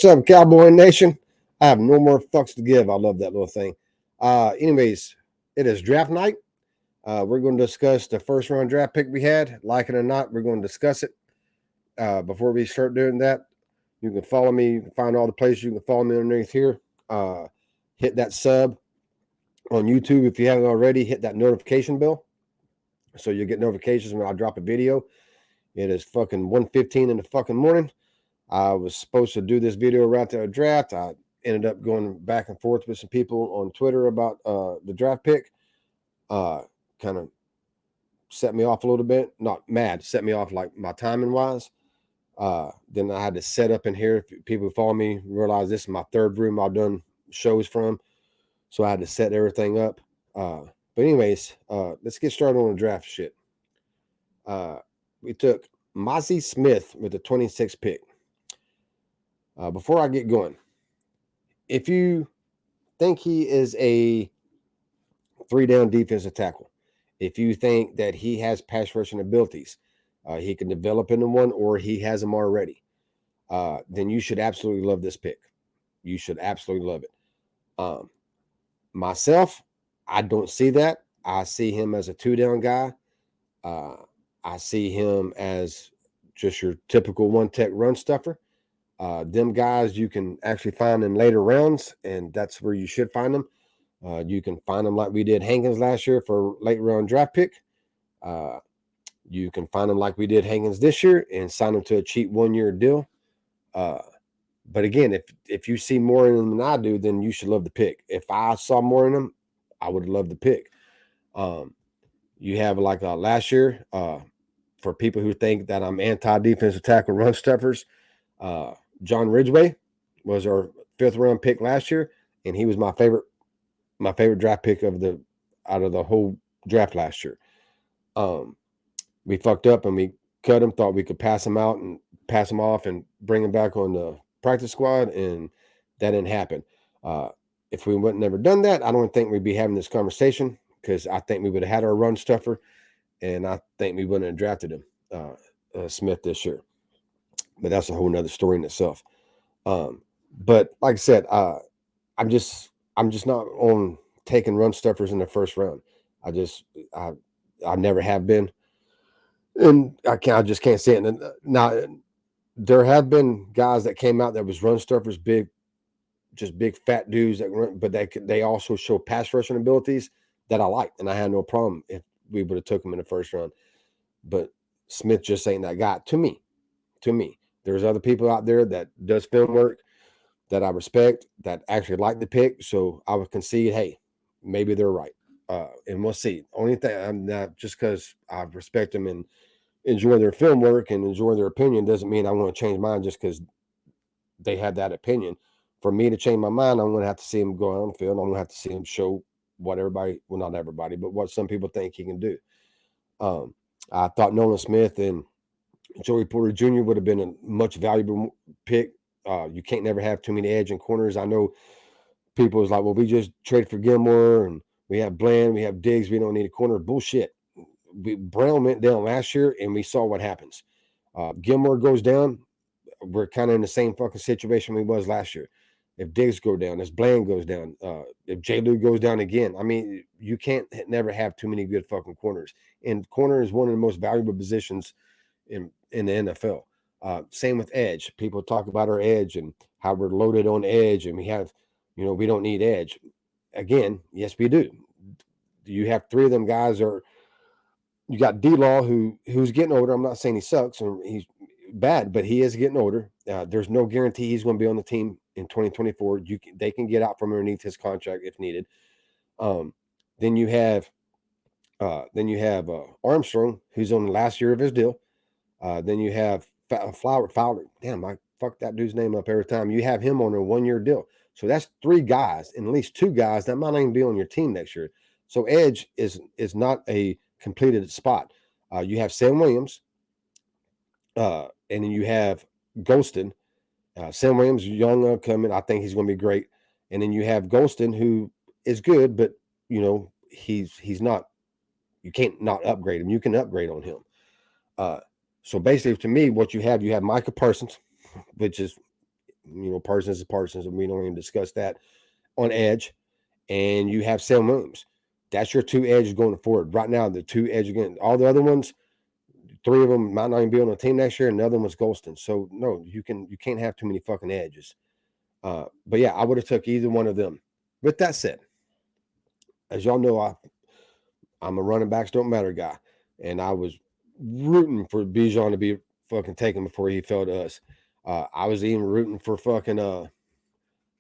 What's up, Cowboy Nation? I have no more fucks to give. I love that little thing. Anyways, it is draft night. We're going to discuss the first round draft pick we had. Like it or not, we're going to discuss it. Before we start doing that, you can follow me. You can find all the places you can follow me underneath here. Hit that sub on YouTube if you haven't already. Hit that notification bell so you'll get notifications when I drop a video. It is fucking 1:15 in the fucking morning. I was supposed to do this video right after the draft. I ended up going back and forth with some people on Twitter about the draft pick. Kind of set me off a little bit. Not mad, set me off like my timing wise. Then I had to set up in here. If people who follow me realize this is my third room I've done shows from. So I had to set everything up. But anyways, let's get started on the draft shit. We took Mazi Smith with the 26th pick. Before I get going, if you think he is a 3-down defensive tackle, if you think that he has pass rushing abilities, he can develop into one, or he has them already, then you should absolutely love this pick. You should absolutely love it. Myself, I don't see that. I see him as a 2-down guy. I see him as just your typical one-tech run stuffer. Them guys you can actually find in later rounds, and that's where you should find them. You can find them like we did Hankins last year for late round draft pick. You can find them like we did Hankins this year and sign them to a cheap 1-year deal. But again, if you see more in them than I do, then you should love the pick. If I saw more in them, I would love the pick. You have like last year, for people who think that I'm anti-defensive tackle run stuffers, John Ridgway was our 5th round pick last year, and he was my favorite draft pick out of the whole draft last year. We fucked up and we cut him, thought we could pass him out and pass him off and bring him back on the practice squad, and that didn't happen. If we wouldn't never done that, I don't think we'd be having this conversation, because I think we would have had our run stuffer, and I think we wouldn't have drafted him, Smith, this year. But that's a whole nother story in itself. But like I said, I'm just not on taking run stuffers in the first round. I never have been, and I just can't say it. And now there have been guys that came out that was run stuffers, big fat dudes that run, but they also show pass rushing abilities that I liked, and I had no problem if we would have took them in the first round. But Smith just ain't that guy to me. There's other people out there that does film work that I respect, that actually like the pick. So I would concede, hey, maybe they're right. And we'll see. Only thing, I'm not, just because I respect them and enjoy their film work and enjoy their opinion doesn't mean I want to change mine just because they had that opinion. For me to change my mind, I'm going to have to see him go on the field. I'm going to have to see him show what everybody, well, not everybody, but what some people think he can do. I thought Nolan Smith and Joey Porter Jr. would have been a much valuable pick. You can't never have too many edge and corners. I know people was like, well, we just traded for Gilmore and we have Bland, we have Diggs, we don't need a corner. Bullshit. Brown went down last year and we saw what happens. Gilmore goes down, we're kind of in the same fucking situation we was last year. If Diggs go down, if Bland goes down, if J. Lou goes down again, I mean, you can't never have too many good fucking corners. And corner is one of the most valuable positions in the NFL. Same with edge. People talk about our edge and how we're loaded on edge, and we have, we don't need edge. Again, yes, we do. You have 3 of them guys you got D-Law who's getting older. I'm not saying he sucks and he's bad, but he is getting older. There's no guarantee he's going to be on the team in 2024. They can get out from underneath his contract if needed. Then you have Armstrong, who's on the last year of his deal. Then you have Fowler. Damn, I fuck that dude's name up every time. You have him on a 1-year deal. So that's 3 guys, and at least 2 guys that might not even be on your team next year. So edge is not a completed spot. You have Sam Williams, and then you have Golston. Sam Williams, young upcoming. I think he's going to be great. And then you have Golston, who is good, but he's not. You can't not upgrade him. You can upgrade on him. So basically, to me, what you have Micah Parsons, which is Parsons is Parsons, and we don't even discuss that on edge. And you have Sam Williams. That's your two edges going forward. Right now, the two edges again. All the other ones, three of them might not even be on the team next year, and the other one's Golston. So no, you can't have too many fucking edges. But yeah, I would have took either one of them. With that said, as y'all know, I'm a running backs don't matter guy, and I was rooting for Bijan to be fucking taken before he fell to us. I was even rooting for fucking the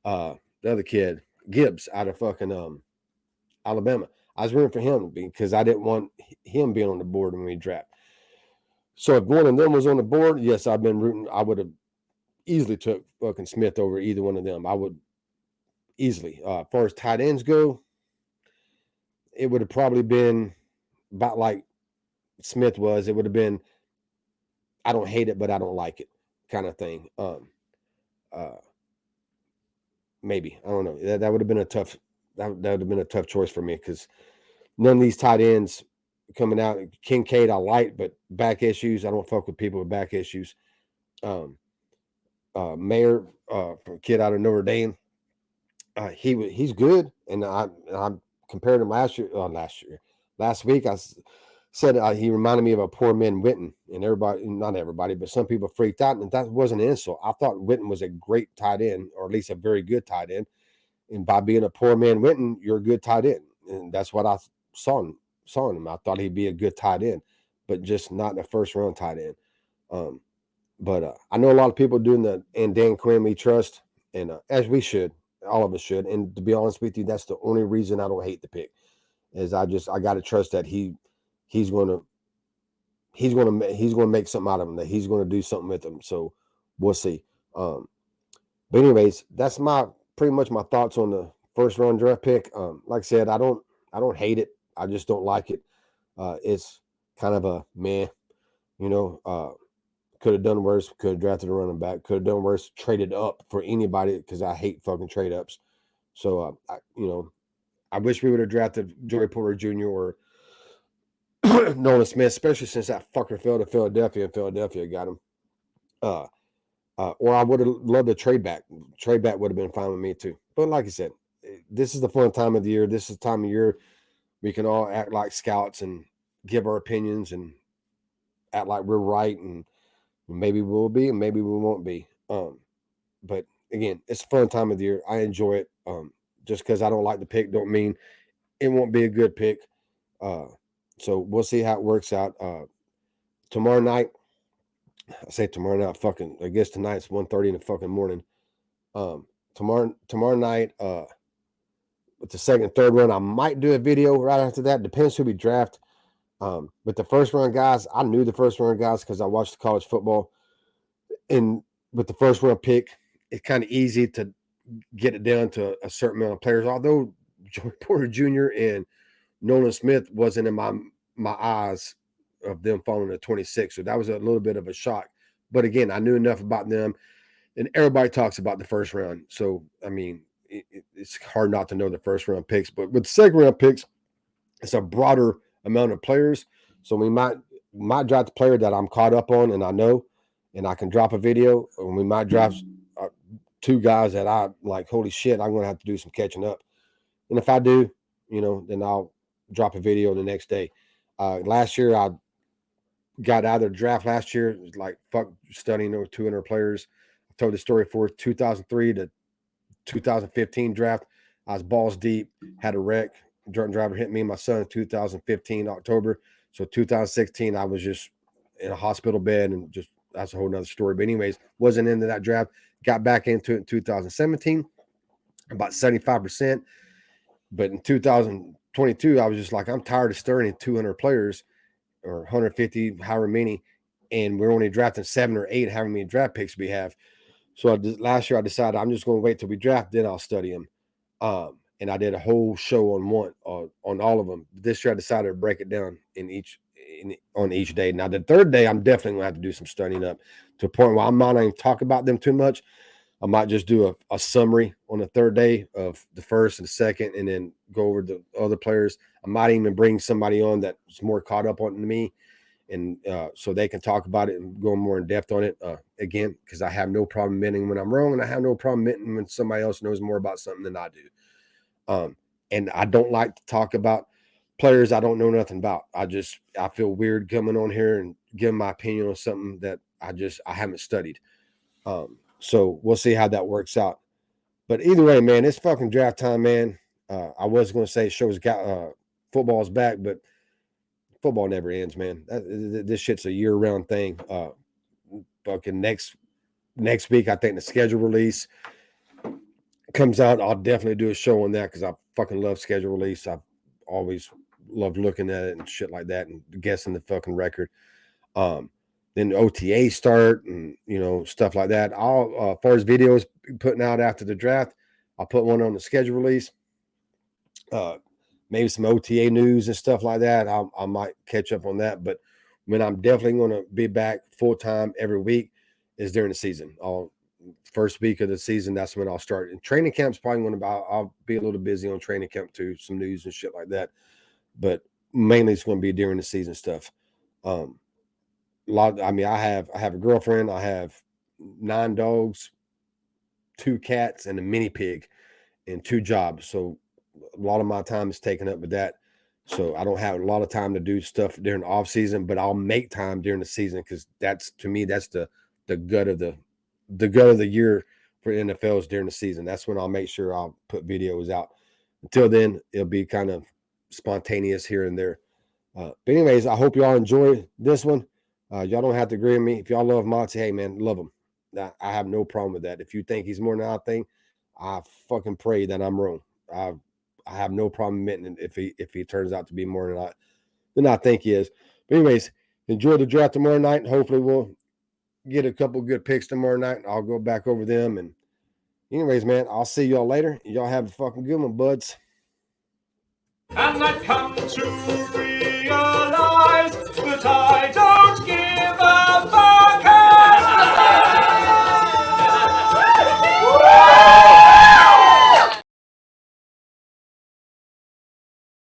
other kid Gibbs out of fucking Alabama. I was rooting for him because I didn't want him being on the board when we draft. So if one of them was on the board, yes, I've been rooting. I would have easily took fucking Smith over either one of them. I would easily. As far as tight ends go, it would have probably been about like Smith was. It would have been, I don't hate it, but I don't like it kind of thing. Maybe, I don't know. That would have been a tough. That would have been a tough choice for me because none of these tight ends coming out. Kincaid, I like, but back issues. I don't fuck with people with back issues. Mayer, kid out of Notre Dame. He's good, and I compared him last week. I said he reminded me of a poor man Witten, and not everybody, but some people freaked out, and that wasn't an insult. I thought Witten was a great tight end, or at least a very good tight end, and by being a poor man Witten, you're a good tight end, and that's what I saw in him. I thought he'd be a good tight end, but just not a first round tight end. But I know a lot of people doing and Dan Quinn we trust, and as we should, all of us should. And to be honest with you, that's the only reason I don't hate the pick, is I got to trust that he's going to make something out of him, that he's going to do something with him. So we'll see. But anyways, that's pretty much my thoughts on the first round draft pick. Like I said, I don't hate it. I just don't like it. It's kind of a meh, could have done worse. Could have drafted a running back. Could have done worse. Traded up for anybody because I hate fucking trade ups. So I wish we would have drafted Joey Porter Jr. or Nolan Smith, especially since that fucker fell to Philadelphia and Philadelphia got him. Or I would have loved a trade back. Trade back would have been fine with me too. But like I said, this is the fun time of the year. This is the time of year we can all act like scouts and give our opinions and act like we're right, and maybe we'll be and maybe we won't be. But again, it's a fun time of the year. I enjoy it. Just because I don't like the pick don't mean it won't be a good pick. So we'll see how it works out. Tomorrow night, I say tomorrow night, fucking, I guess tonight's 1:30 in the fucking morning. Tomorrow night, with the second, third round, I might do a video right after that. Depends who we draft. With the first round guys, I knew the first round guys because I watched college football. And with the first round pick, it's kind of easy to get it down to a certain amount of players. Although Joey Porter Jr. and Nolan Smith wasn't in my eyes of them falling to 26. So that was a little bit of a shock. But again, I knew enough about them, and everybody talks about the first round. So, I mean, it's hard not to know the first round picks. But with the second round picks, it's a broader amount of players. So we might draft the player that I'm caught up on and I know, and I can drop a video. And we might draft two guys that I like, holy shit, I'm going to have to do some catching up. And if I do, then I'll drop a video the next day. Last year, I got out of the draft last year. It was like, fuck studying over 200 players. I told the story for 2003 to 2015 draft. I was balls deep, had a wreck. Drunk driver hit me and my son in 2015 October. So 2016, I was just in a hospital bed, and just that's a whole nother story. But anyways, wasn't into that draft. Got back into it in 2017, about 75%. But in 2022, I was just like, I'm tired of stirring 200 players or 150, however many, and we're only drafting 7 or 8, however many draft picks we have. So last year I decided I'm just going to wait till we draft, then I'll study them. And I did a whole show on all of them. This year I decided to break it down on each day. Now the third day I'm definitely going to have to do some studying up to a point where I might not even talk about them too much. I might just do a summary on the third day of the first and the second, and then go over the other players. I might even bring somebody on that's more caught up on me and so they can talk about it and go more in depth on it. Again, because I have no problem admitting when I'm wrong, and I have no problem admitting when somebody else knows more about something than I do. And I don't like to talk about players I don't know nothing about. I feel weird coming on here and giving my opinion on something that I haven't studied. So we'll see how that works out. But either way, man, it's fucking draft time, man. I was going to say football's back, but football never ends, man. This shit's a year-round thing. Fucking next week, I think the schedule release comes out. I'll definitely do a show on that because I fucking love schedule release. I've always loved looking at it and shit like that and guessing the fucking record. Then OTA start and stuff like that. I'll as far as videos putting out after the draft, I'll put one on the schedule release. Maybe some OTA news and stuff like that. I might catch up on that. But when I'm definitely going to be back full time every week is during the season. First week of the season, that's when I'll start. And training camp's probably going to be, I'll be a little busy on training camp too, some news and shit like that. But mainly it's going to be during the season stuff. I have a girlfriend. I have 9 dogs, 2 cats, and a mini pig, and 2 jobs. So a lot of my time is taken up with that. So I don't have a lot of time to do stuff during the off season, but I'll make time during the season because that's the gut of the year for NFL is during the season. That's when I'll make sure I'll put videos out. Until then, it'll be kind of spontaneous here and there. But anyways, I hope y'all enjoy this one. Y'all don't have to agree with me. If y'all love Mazi, hey man, love him. I have no problem with that. If you think he's more than I think, I fucking pray that I'm wrong. I have no problem admitting if he turns out to be more than I think he is. But anyways, enjoy the draft tomorrow night. Hopefully we'll get a couple good picks tomorrow night. I'll go back over them. And anyways, man, I'll see y'all later. Y'all have a fucking good one, buds. And I've come to realize that